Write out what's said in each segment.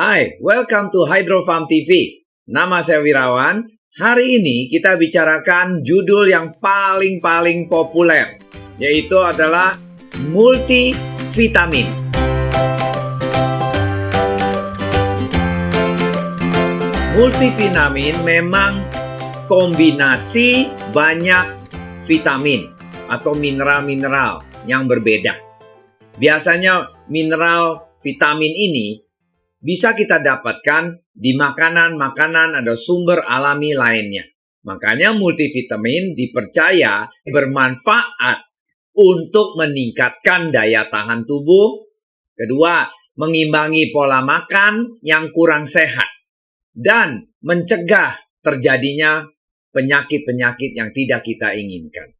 Hai, welcome to Hydro Farm TV. Nama saya Wirawan. Hari ini kita bicarakan judul yang paling populer, yaitu adalah multivitamin. Multivitamin memang kombinasi banyak vitamin atau mineral-mineral yang berbeda. Biasanya mineral vitamin ini bisa kita dapatkan di makanan-makanan atau sumber alami lainnya. Makanya multivitamin dipercaya bermanfaat untuk meningkatkan daya tahan tubuh. Kedua, mengimbangi pola makan yang kurang sehat. Dan mencegah terjadinya penyakit-penyakit yang tidak kita inginkan.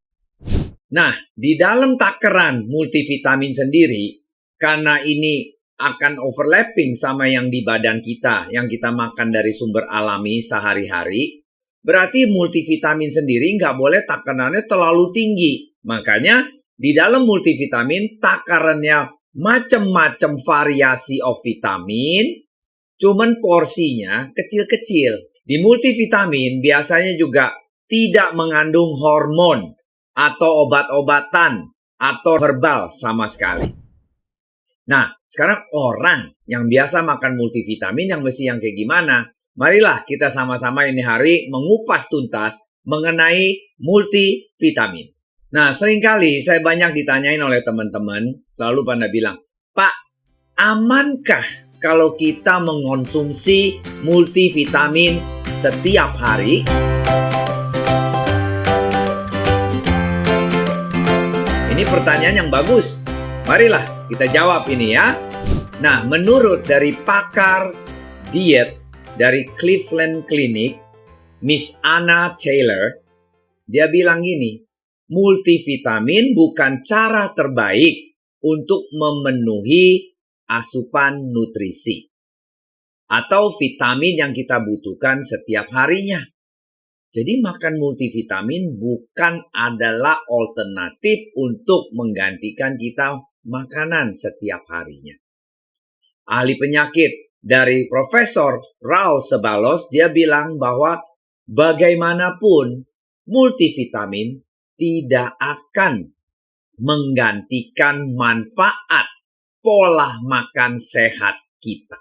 Nah, di dalam takaran multivitamin sendiri, karena ini akan overlapping sama yang di badan kita, yang kita makan dari sumber alami sehari-hari, berarti multivitamin sendiri nggak boleh takarannya terlalu tinggi. Makanya di dalam multivitamin takarannya macam-macam variasi of vitamin, cuman porsinya kecil-kecil. Di multivitamin biasanya juga tidak mengandung hormon atau obat-obatan atau herbal sama sekali. Nah, sekarang orang yang biasa makan multivitamin yang kayak gimana? Marilah kita sama-sama ini hari mengupas tuntas mengenai multivitamin. Nah, seringkali saya banyak ditanyain oleh teman-teman, selalu pada bilang, Pak, amankah kalau kita mengonsumsi multivitamin setiap hari? Ini pertanyaan yang bagus. Marilah kita jawab ini ya. Nah, menurut dari pakar diet dari Cleveland Clinic, Miss Anna Taylor, dia bilang gini, multivitamin bukan cara terbaik untuk memenuhi asupan nutrisi atau vitamin yang kita butuhkan setiap harinya. Jadi makan multivitamin bukan adalah alternatif untuk menggantikan kita makanan setiap harinya. Ahli penyakit dari Profesor Raul Ceballos, dia bilang bahwa bagaimanapun multivitamin tidak akan menggantikan manfaat pola makan sehat kita.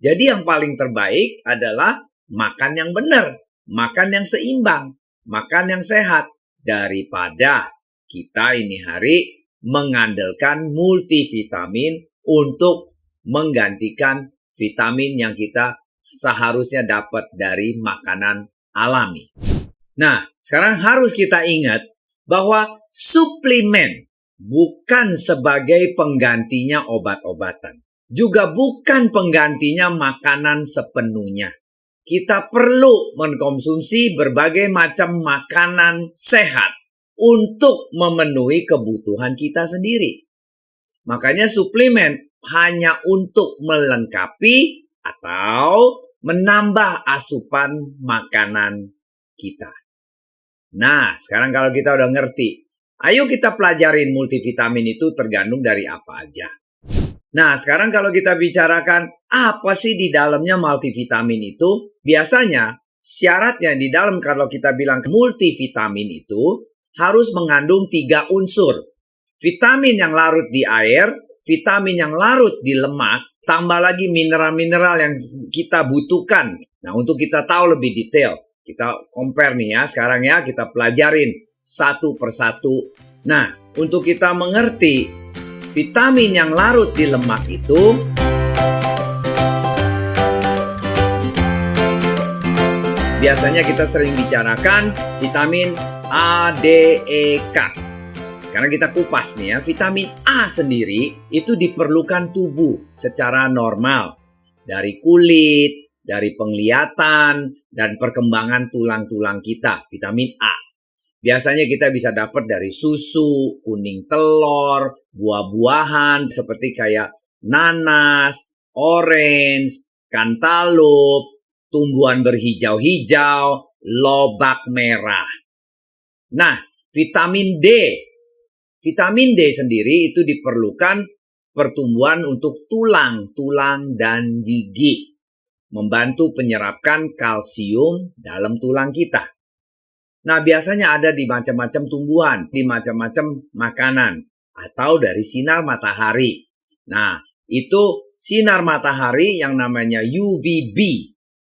Jadi yang paling terbaik adalah makan yang benar, makan yang seimbang, makan yang sehat, daripada kita ini hari mengandalkan multivitamin untuk menggantikan vitamin yang kita seharusnya dapat dari makanan alami. Nah, sekarang harus kita ingat bahwa suplemen bukan sebagai penggantinya obat-obatan. Juga bukan penggantinya makanan sepenuhnya. Kita perlu mengkonsumsi berbagai macam makanan sehat untuk memenuhi kebutuhan kita sendiri. Makanya suplemen hanya untuk melengkapi atau menambah asupan makanan kita. Nah, sekarang kalau kita udah ngerti, ayo kita pelajarin multivitamin itu tergantung dari apa aja. Nah, sekarang kalau kita bicarakan apa sih di dalamnya multivitamin itu, biasanya syaratnya di dalam kalau kita bilang multivitamin itu harus mengandung 3 unsur. Vitamin yang larut di air, vitamin yang larut di lemak, tambah lagi mineral-mineral yang kita butuhkan. Nah, untuk kita tahu lebih detail, kita compare nih ya, sekarang ya kita pelajarin satu persatu. Nah, untuk kita mengerti vitamin yang larut di lemak itu biasanya kita sering bicarakan vitamin A, D, E, K. Sekarang kita kupas nih ya, vitamin A sendiri itu diperlukan tubuh secara normal. Dari kulit, dari penglihatan, dan perkembangan tulang-tulang kita, vitamin A. Biasanya kita bisa dapat dari susu, kuning telur, buah-buahan seperti kayak nanas, orange, cantaloupe, tumbuhan berhijau-hijau, lobak merah. Nah, vitamin D sendiri itu diperlukan pertumbuhan untuk tulang dan gigi. Membantu penyerapan kalsium dalam tulang kita. Nah, biasanya ada di macam-macam tumbuhan, di macam-macam makanan, atau dari sinar matahari. Nah, itu sinar matahari yang namanya UVB,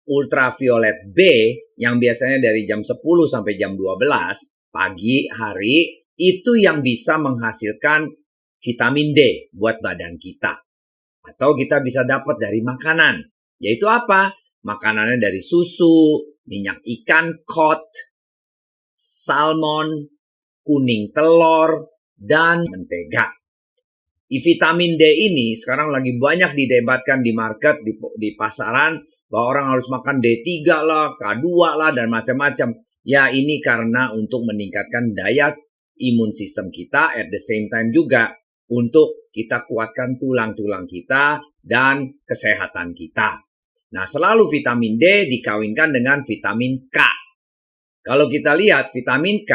ultraviolet B, yang biasanya dari jam 10 sampai jam 12 pagi hari, itu yang bisa menghasilkan vitamin D buat badan kita. Atau kita bisa dapat dari makanan. Yaitu apa? Makanannya dari susu, minyak ikan cod, salmon, kuning telur, dan mentega. Vitamin D ini sekarang lagi banyak didebatkan di market, di pasaran, bahwa orang harus makan D3 lah, K2 lah, dan macam-macam. Ya, ini karena untuk meningkatkan daya imun sistem kita, at the same time juga untuk kita kuatkan tulang-tulang kita dan kesehatan kita. Nah, selalu vitamin D dikawinkan dengan vitamin K. Kalau kita lihat vitamin K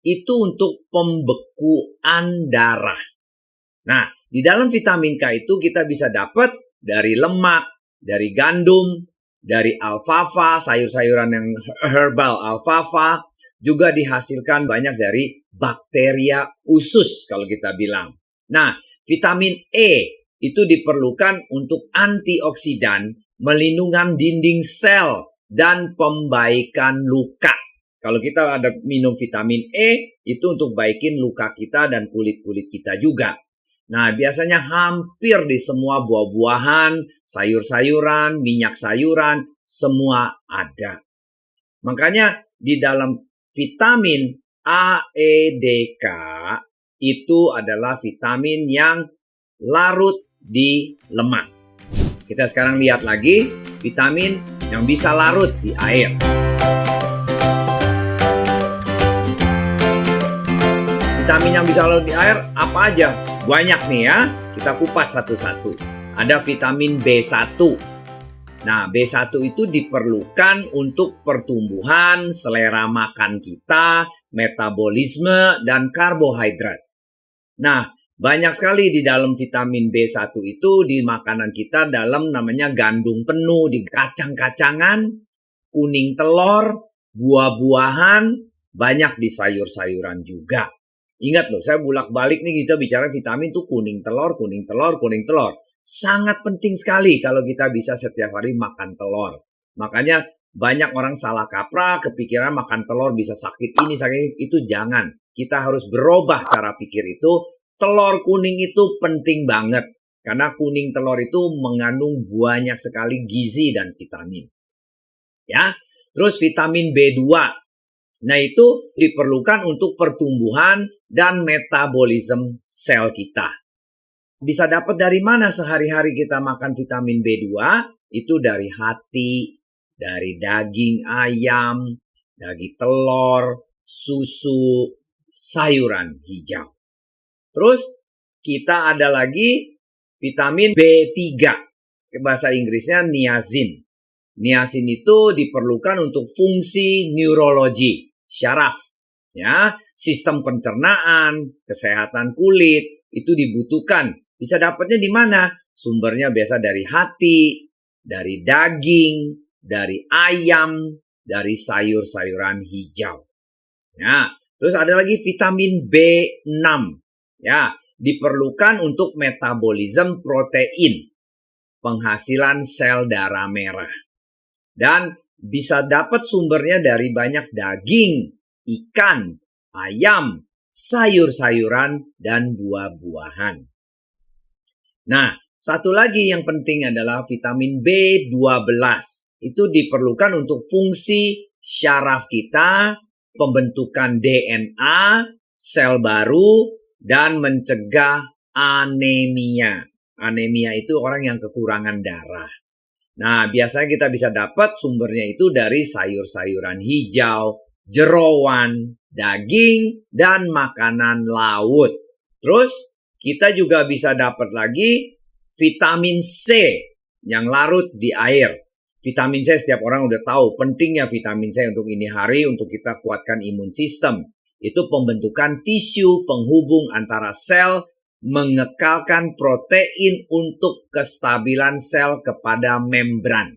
itu untuk pembekuan darah. Nah, di dalam vitamin K itu kita bisa dapat dari lemak, dari gandum, dari alfalfa, sayur-sayuran yang herbal alfalfa, juga dihasilkan banyak dari bakteria usus kalau kita bilang. Nah, vitamin E itu diperlukan untuk antioksidan, melindungi dinding sel, dan pembaikan luka. Kalau kita ada minum vitamin E, itu untuk baikin luka kita dan kulit-kulit kita juga. Nah, biasanya hampir di semua buah-buahan, sayur-sayuran, minyak sayuran, semua ada. Makanya di dalam vitamin A, E, D, K, itu adalah vitamin yang larut di lemak. Kita sekarang lihat lagi vitamin yang bisa larut di air. Vitamin yang bisa larut di air apa aja? Banyak nih ya. Kita kupas satu-satu. Ada vitamin B1. Nah, B1 itu diperlukan untuk pertumbuhan, selera makan kita, metabolisme, dan karbohidrat. Nah, banyak sekali di dalam vitamin B1 itu di makanan kita dalam namanya gandum penuh, di kacang-kacangan, kuning telur, buah-buahan, banyak di sayur-sayuran juga. Ingat loh, saya bolak-balik nih kita bicara vitamin tuh kuning telur, kuning telur, kuning telur. Sangat penting sekali kalau kita bisa setiap hari makan telur. Makanya banyak orang salah kaprah, kepikiran makan telur bisa sakit ini, sakit itu. Jangan. Kita harus berubah cara pikir itu. Telur kuning itu penting banget. Karena kuning telur itu mengandung banyak sekali gizi dan vitamin. Ya, terus vitamin B2. Nah, itu diperlukan untuk pertumbuhan dan metabolisme sel kita. Bisa dapat dari mana sehari-hari kita makan vitamin B2? Itu dari hati, dari daging ayam, daging telur, susu, sayuran hijau. Terus kita ada lagi vitamin B3. Bahasa Inggrisnya niacin. Niacin itu diperlukan untuk fungsi neurologi, syaraf, ya, sistem pencernaan, kesehatan kulit, itu dibutuhkan. Bisa dapatnya di mana? Sumbernya biasa dari hati, dari daging, dari ayam, dari sayur-sayuran hijau. Ya, terus ada lagi vitamin B6. Ya, diperlukan untuk metabolisme protein, penghasilan sel darah merah. Dan bisa dapat sumbernya dari banyak daging, ikan, ayam, sayur-sayuran, dan buah-buahan. Nah, satu lagi yang penting adalah vitamin B12. Itu diperlukan untuk fungsi syaraf kita, pembentukan DNA, sel baru, dan mencegah anemia. Anemia itu orang yang kekurangan darah. Nah, biasanya kita bisa dapat sumbernya itu dari sayur-sayuran hijau, jeroan, daging, dan makanan laut. Terus, kita juga bisa dapat lagi vitamin C yang larut di air. Vitamin C setiap orang udah tahu pentingnya vitamin C untuk ini hari, untuk kita kuatkan imun sistem. Itu pembentukan tisu penghubung antara sel mengekalkan protein untuk kestabilan sel kepada membran.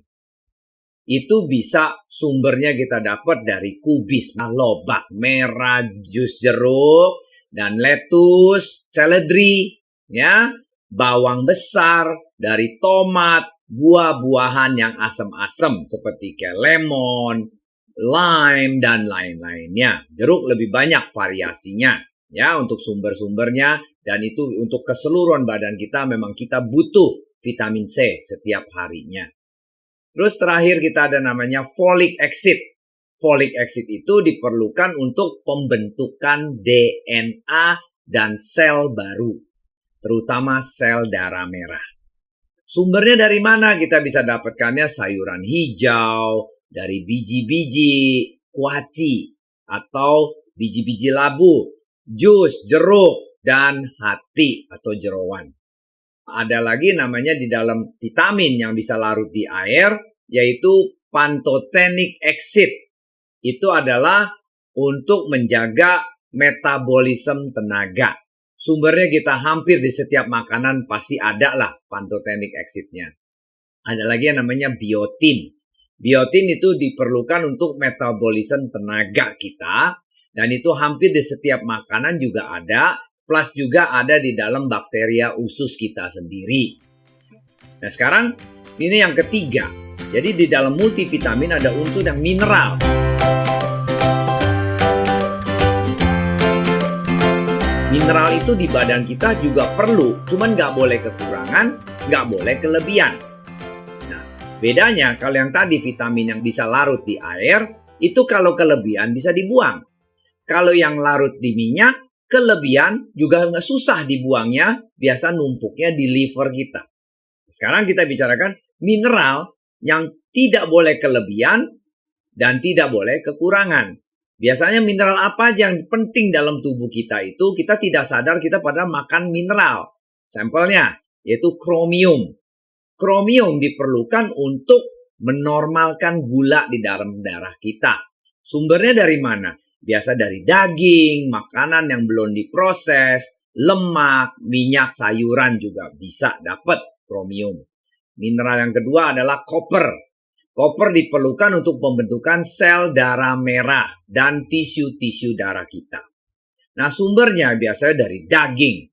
Itu bisa sumbernya kita dapat dari kubis, lobak merah, jus jeruk, dan lettuce, seledri, ya, bawang besar, dari tomat, buah-buahan yang asam-asam seperti kayak lemon, lime, dan lain-lainnya. Jeruk lebih banyak variasinya, ya, untuk sumber-sumbernya, dan itu untuk keseluruhan badan kita memang kita butuh vitamin C setiap harinya. Terus terakhir kita ada namanya folic acid. Folic acid itu diperlukan untuk pembentukan DNA dan sel baru, terutama sel darah merah. Sumbernya dari mana kita bisa dapatkannya? Sayuran hijau, dari biji-biji, kuaci, atau biji-biji labu, jus, jeruk, dan hati atau jeroan. Ada lagi namanya di dalam vitamin yang bisa larut di air, yaitu pantothenic acid. Itu adalah untuk menjaga metabolisme tenaga. Sumbernya kita hampir di setiap makanan pasti ada lah pantothenic acid-nya. Ada lagi yang namanya biotin. Biotin itu diperlukan untuk metabolisme tenaga kita, dan itu hampir di setiap makanan juga ada. Plus juga ada di dalam bakteria usus kita sendiri. Nah sekarang ini yang ketiga. Jadi di dalam multivitamin ada unsur yang mineral. Mineral itu di badan kita juga perlu. Cuman nggak boleh kekurangan, nggak boleh kelebihan. Nah bedanya kalau yang tadi vitamin yang bisa larut di air, itu kalau kelebihan bisa dibuang. Kalau yang larut di minyak, kelebihan juga nggak susah dibuangnya, biasa numpuknya di liver kita. Sekarang kita bicarakan mineral yang tidak boleh kelebihan dan tidak boleh kekurangan. Biasanya mineral apa aja yang penting dalam tubuh kita itu kita tidak sadar kita pada makan mineral. Sampelnya yaitu kromium. Kromium diperlukan untuk menormalkan gula di dalam darah kita. Sumbernya dari mana? Biasa dari daging, makanan yang belum diproses, lemak, minyak, sayuran juga bisa dapat kromium. Mineral yang kedua adalah koper. Koper diperlukan untuk pembentukan sel darah merah dan tisu-tisu darah kita. Nah sumbernya biasanya dari daging,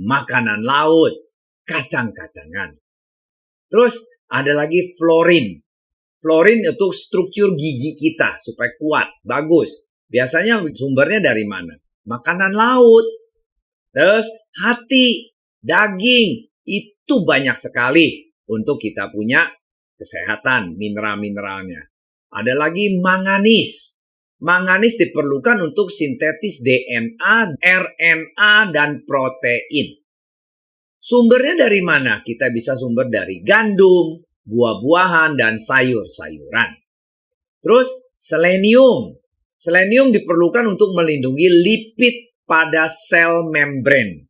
makanan laut, kacang-kacangan. Terus ada lagi fluorin. Fluorin itu struktur gigi kita supaya kuat, bagus. Biasanya sumbernya dari mana? Makanan laut. Terus hati, daging, itu banyak sekali untuk kita punya kesehatan mineral-mineralnya. Ada lagi manganis. Manganis diperlukan untuk sintetis DNA, RNA, dan protein. Sumbernya dari mana? Kita bisa sumber dari gandum, buah-buahan, dan sayur-sayuran. Terus selenium. Selenium diperlukan untuk melindungi lipid pada sel membran,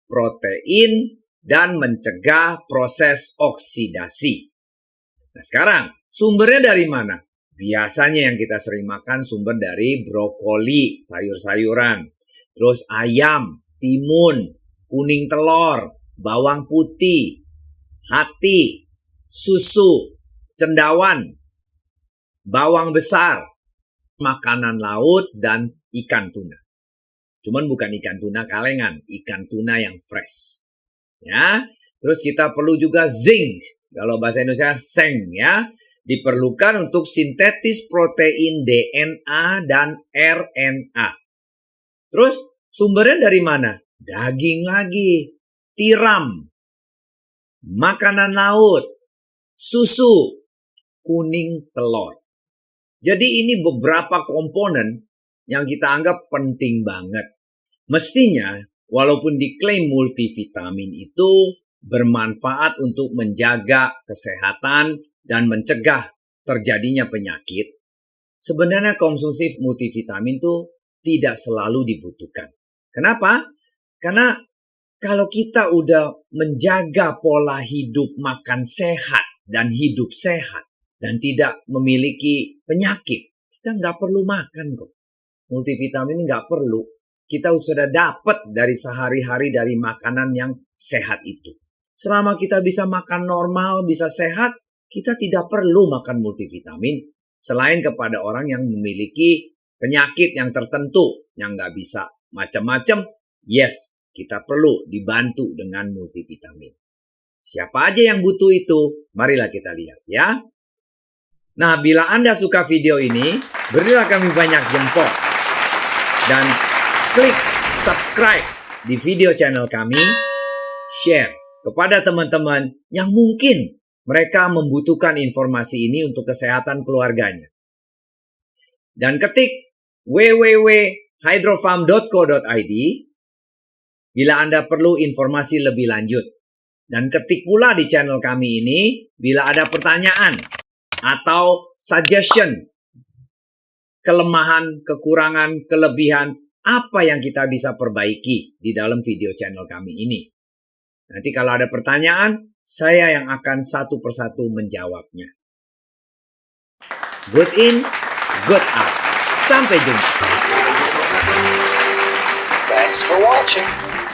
protein, dan mencegah proses oksidasi. Nah sekarang, sumbernya dari mana? Biasanya yang kita sering makan sumber dari brokoli, sayur-sayuran. Terus ayam, timun, kuning telur, bawang putih, hati, susu, cendawan, bawang besar, makanan laut, dan ikan tuna. Cuman bukan ikan tuna kalengan, ikan tuna yang fresh. Ya, terus kita perlu juga zinc. Kalau bahasa Indonesia seng ya, diperlukan untuk sintetis protein DNA dan RNA. Terus sumbernya dari mana? Daging lagi, tiram, makanan laut, susu, kuning telur. Jadi ini beberapa komponen yang kita anggap penting banget. Mestinya walaupun diklaim multivitamin itu bermanfaat untuk menjaga kesehatan dan mencegah terjadinya penyakit, sebenarnya konsumsi multivitamin itu tidak selalu dibutuhkan. Kenapa? Karena kalau kita udah menjaga pola hidup makan sehat dan hidup sehat dan tidak memiliki penyakit, kita nggak perlu makan kok. Multivitamin nggak perlu. kita sudah dapat dari sehari-hari dari makanan yang sehat itu. Selama kita bisa makan normal, bisa sehat, kita tidak perlu makan multivitamin. Selain kepada orang yang memiliki penyakit yang tertentu, yang nggak bisa macam-macam, yes, kita perlu dibantu dengan multivitamin. Siapa aja yang butuh itu? Marilah kita lihat ya. Nah, bila Anda suka video ini, berilah kami banyak jempol. Dan klik subscribe di video channel kami, share kepada teman-teman yang mungkin mereka membutuhkan informasi ini untuk kesehatan keluarganya. Dan ketik www.hydrofarm.co.id bila Anda perlu informasi lebih lanjut. Dan ketik pula di channel kami ini bila ada pertanyaan atau suggestion, kelemahan, kekurangan, kelebihan, apa yang kita bisa perbaiki di dalam video channel kami ini. Nanti kalau ada pertanyaan, saya yang akan satu persatu menjawabnya. Good in, good out. Sampai jumpa. Thanks for watching.